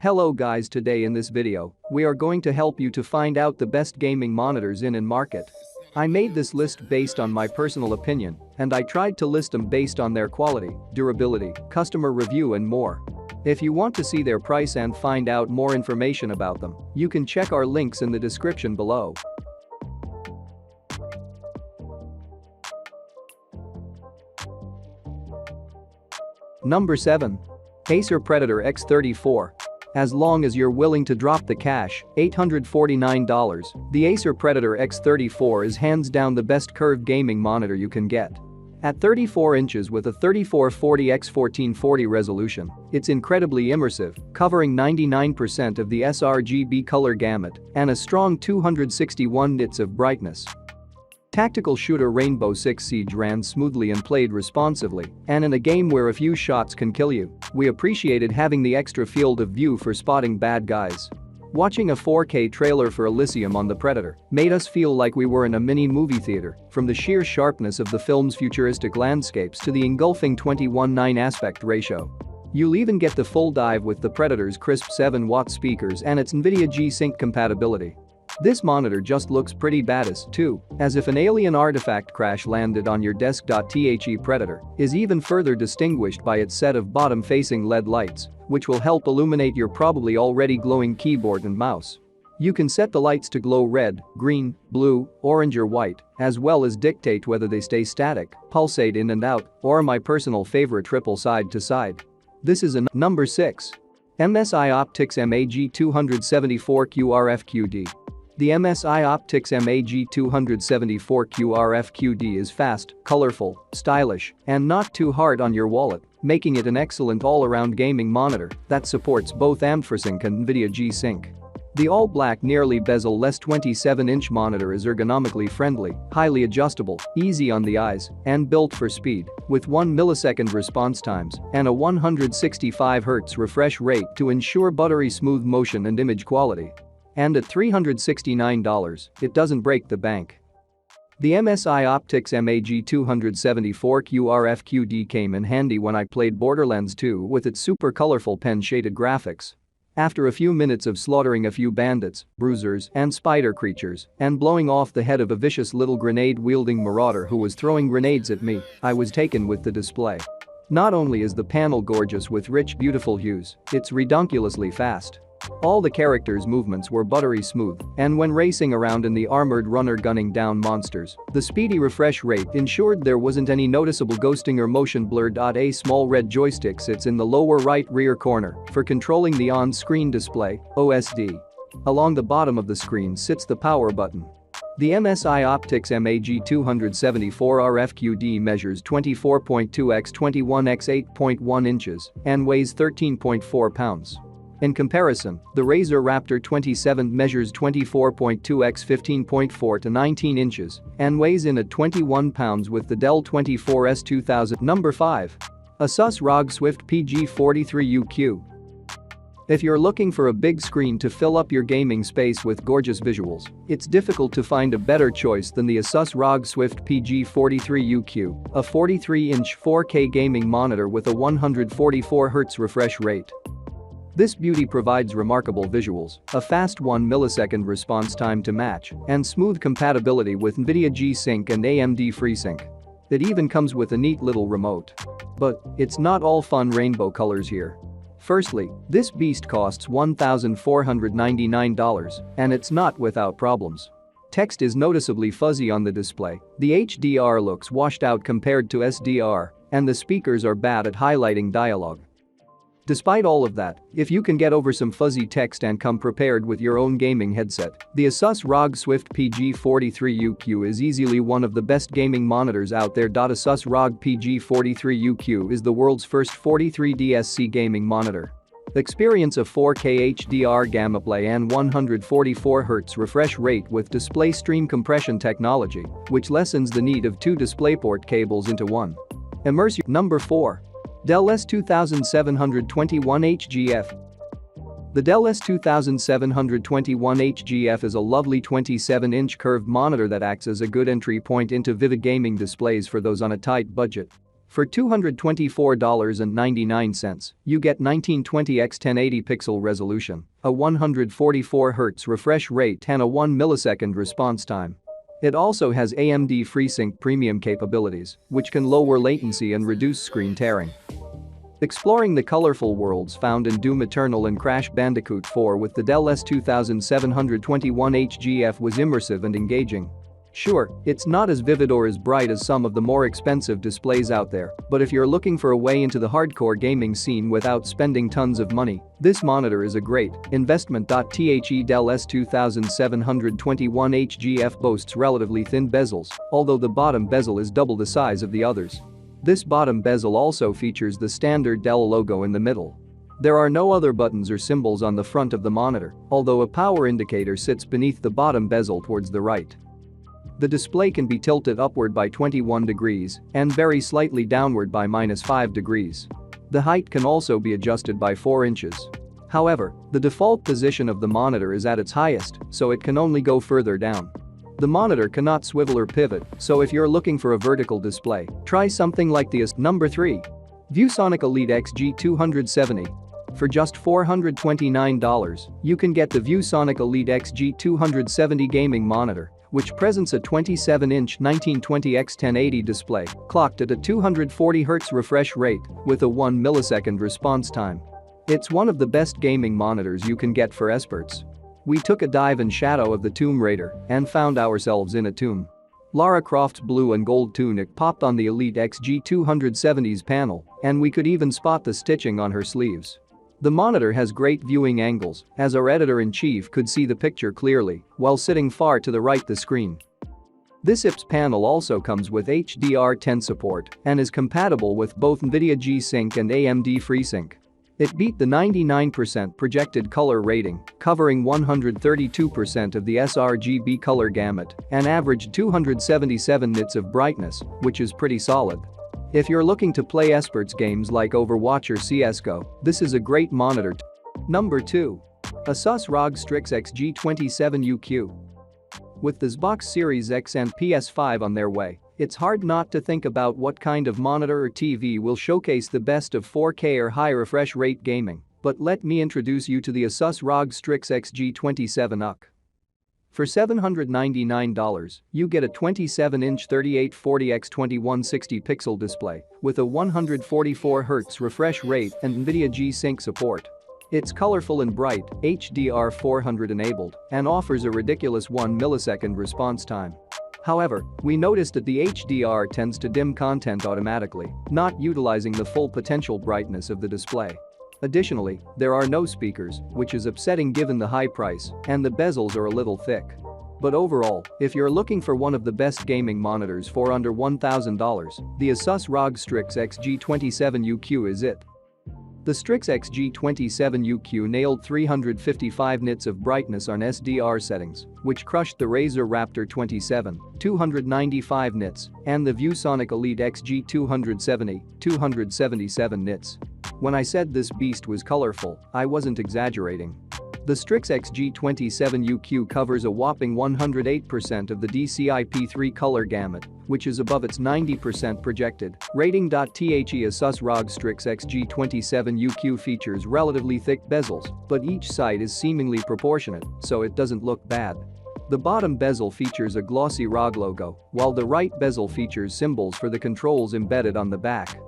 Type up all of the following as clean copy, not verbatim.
Hello guys, today in this video, we are going to help you to find out the best gaming monitors in market. I made this list based on my personal opinion, and I tried to list them based on their quality, durability, customer review and more. If you want to see their price and find out more information about them, you can check our links in the description below. Number 7. Acer Predator X34. As long as you're willing to drop the cash, $849, the Acer Predator X34 is hands down the best curved gaming monitor you can get. At 34 inches with a 3440x1440 resolution, it's incredibly immersive, covering 99% of the sRGB color gamut and a strong 261 nits of brightness. Tactical shooter Rainbow Six Siege ran smoothly and played responsively, and in a game where a few shots can kill you, we appreciated having the extra field of view for spotting bad guys. Watching a 4K trailer for Elysium on the Predator made us feel like we were in a mini movie theater, from the sheer sharpness of the film's futuristic landscapes to the engulfing 21:9 aspect ratio. You'll even get the full dive with the Predator's crisp 7-watt speakers and its NVIDIA G-Sync compatibility. This monitor just looks pretty badass too, as if an alien artifact crash landed on your desk. The Predator is even further distinguished by its set of bottom-facing LED lights, which will help illuminate your probably already glowing keyboard and mouse. You can set the lights to glow red, green, blue, orange or white, as well as dictate whether they stay static, pulsate in and out, or my personal favorite triple side to side. This is a Number 6. MSI Optics MAG274Q RFQD. The MSI Optics MAG274Q RFQD is fast, colorful, stylish, and not too hard on your wallet, making it an excellent all-around gaming monitor that supports both AMFRSync and NVIDIA G-Sync. The all-black nearly bezel-less 27-inch monitor is ergonomically friendly, highly adjustable, easy on the eyes, and built for speed, with 1 millisecond response times and a 165 Hz refresh rate to ensure buttery smooth motion and image quality. And at $369, it doesn't break the bank. The MSI Optics MAG274Q RFQD came in handy when I played Borderlands 2 with its super colorful pen-shaded graphics. After a few minutes of slaughtering a few bandits, bruisers, and spider creatures, and blowing off the head of a vicious little grenade-wielding marauder who was throwing grenades at me, I was taken with the display. Not only is the panel gorgeous with rich, beautiful hues, it's redonkulously fast. All the characters' movements were buttery smooth, and when racing around in the armored runner gunning down monsters, the speedy refresh rate ensured there wasn't any noticeable ghosting or motion blur. A small red joystick sits in the lower right rear corner for controlling the on-screen display, OSD. Along the bottom of the screen sits the power button. The MSI Optics MAG274 RFQD measures 24.2 x 21 x 8.1 inches and weighs 13.4 pounds. In comparison, the Razer Raptor 27 measures 24.2 x 15.4 to 19 inches and weighs in at 21 pounds with the Dell 24S 2000. Number 5. Asus ROG Swift PG43UQ. If you're looking for a big screen to fill up your gaming space with gorgeous visuals, it's difficult to find a better choice than the Asus ROG Swift PG43UQ, a 43-inch 4K gaming monitor with a 144 Hz refresh rate. This beauty provides remarkable visuals, a fast 1 millisecond response time to match, and smooth compatibility with NVIDIA G-Sync and AMD FreeSync. It even comes with a neat little remote. But it's not all fun rainbow colors here. Firstly, this beast costs $1,499, and it's not without problems. Text is noticeably fuzzy on the display, the HDR looks washed out compared to SDR, and the speakers are bad at highlighting dialogue. Despite all of that, if you can get over some fuzzy text and come prepared with your own gaming headset, the Asus ROG Swift PG43UQ is easily one of the best gaming monitors out there. Asus ROG PG43UQ is the world's first 43DSC gaming monitor. Experience a 4K HDR gamma play and 144 Hz refresh rate with display stream compression technology, which lessens the need of 2 DisplayPort cables into one. Immerse your. Number 4. Dell S2721HGF. The Dell S2721HGF is a lovely 27-inch curved monitor that acts as a good entry point into vivid gaming displays for those on a tight budget. For $224.99, you get 1920x 1080 pixel resolution, a 144Hz refresh rate and a 1 millisecond response time. It also has AMD FreeSync premium capabilities, which can lower latency and reduce screen tearing. Exploring the colorful worlds found in Doom Eternal and Crash Bandicoot 4 with the Dell S2721 HGF was immersive and engaging. Sure, it's not as vivid or as bright as some of the more expensive displays out there, but if you're looking for a way into the hardcore gaming scene without spending tons of money, this monitor is a great investment. The Dell S2721 HGF boasts relatively thin bezels, although the bottom bezel is double the size of the others. This bottom bezel also features the standard Dell logo in the middle. There are no other buttons or symbols on the front of the monitor, although a power indicator sits beneath the bottom bezel towards the right. The display can be tilted upward by 21 degrees and very slightly downward by -5 degrees. The height can also be adjusted by 4 inches. However, the default position of the monitor is at its highest, so it can only go further down. The monitor cannot swivel or pivot, so if you're looking for a vertical display, try something like the Number 3. ViewSonic Elite XG270. For just $429, you can get the ViewSonic Elite XG270 gaming monitor, which presents a 27-inch 1920x 1080 display, clocked at a 240Hz refresh rate with a 1 millisecond response time. It's one of the best gaming monitors you can get for experts. We took a dive in Shadow of the Tomb Raider and found ourselves in a tomb. Lara Croft's blue and gold tunic popped on the Elite XG270's panel, and we could even spot the stitching on her sleeves. The monitor has great viewing angles, as our editor-in-chief could see the picture clearly while sitting far to the right the screen. This IPS panel also comes with HDR10 support and is compatible with both NVIDIA G-Sync and AMD FreeSync. It beat the 99% projected color rating, covering 132% of the sRGB color gamut and averaged 277 nits of brightness, which is pretty solid. If you're looking to play experts games like Overwatch or CSGO, this is a great monitor. Number 2. Asus ROG Strix XG27UQ. With the Xbox Series X and PS5 on their way, it's hard not to think about what kind of monitor or TV will showcase the best of 4K or high refresh rate gaming, but let me introduce you to the Asus ROG Strix XG27UQ. For $799, you get a 27-inch 3840x2160 pixel display with a 144Hz refresh rate and NVIDIA G-Sync support. It's colorful and bright, HDR400 enabled, and offers a ridiculous 1 millisecond response time. However, we noticed that the HDR tends to dim content automatically, not utilizing the full potential brightness of the display. Additionally, there are no speakers, which is upsetting given the high price, and the bezels are a little thick. But overall, if you're looking for one of the best gaming monitors for under $1,000, the Asus ROG Strix XG27UQ is it. The Strix XG27UQ nailed 355 nits of brightness on SDR settings, which crushed the Razer Raptor 27, 295 nits, and the ViewSonic Elite XG270, 277 nits. When I said this beast was colorful, I wasn't exaggerating. The Strix XG27UQ covers a whopping 108% of the DCI-P3 color gamut, which is above its 90% projected rating. The Asus ROG Strix XG27UQ features relatively thick bezels, but each side is seemingly proportionate, so it doesn't look bad. The bottom bezel features a glossy ROG logo, while the right bezel features symbols for the controls embedded on the back.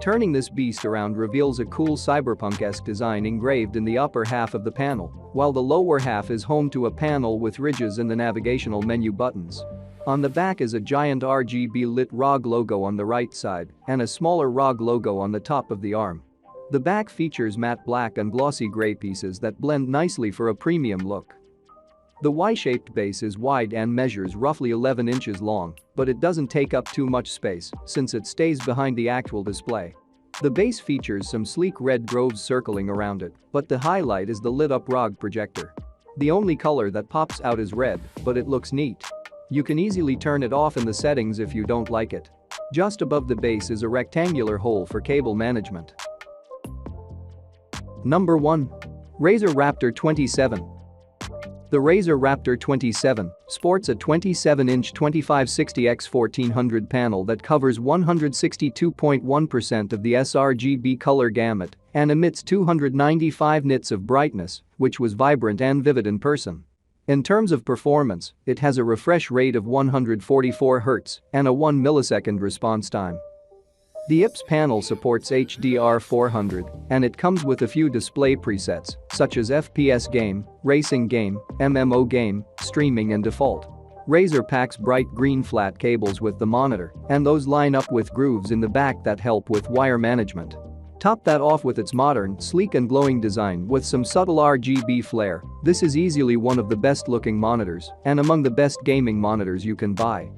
Turning this beast around reveals a cool cyberpunk-esque design engraved in the upper half of the panel, while the lower half is home to a panel with ridges and the navigational menu buttons. On the back is a giant RGB-lit ROG logo on the right side and a smaller ROG logo on the top of the arm. The back features matte black and glossy gray pieces that blend nicely for a premium look. The Y-shaped base is wide and measures roughly 11 inches long, but it doesn't take up too much space since it stays behind the actual display. The base features some sleek red groves circling around it, but the highlight is the lit-up ROG projector. The only color that pops out is red, but it looks neat. You can easily turn it off in the settings if you don't like it. Just above the base is a rectangular hole for cable management. Number 1. Razer Raptor 27. The Razer Raptor 27 sports a 27-inch 2560x1400 panel that covers 162.1% of the sRGB color gamut and emits 295 nits of brightness, which was vibrant and vivid in person. In terms of performance, it has a refresh rate of 144 Hz and a 1 millisecond response time. The IPS panel supports HDR400 and it comes with a few display presets such as FPS game, racing game, MMO game, streaming and default. Razer packs bright green flat cables with the monitor and those line up with grooves in the back that help with wire management. Top that off with its modern, sleek and glowing design with some subtle RGB flair. This is easily one of the best looking monitors and among the best gaming monitors you can buy.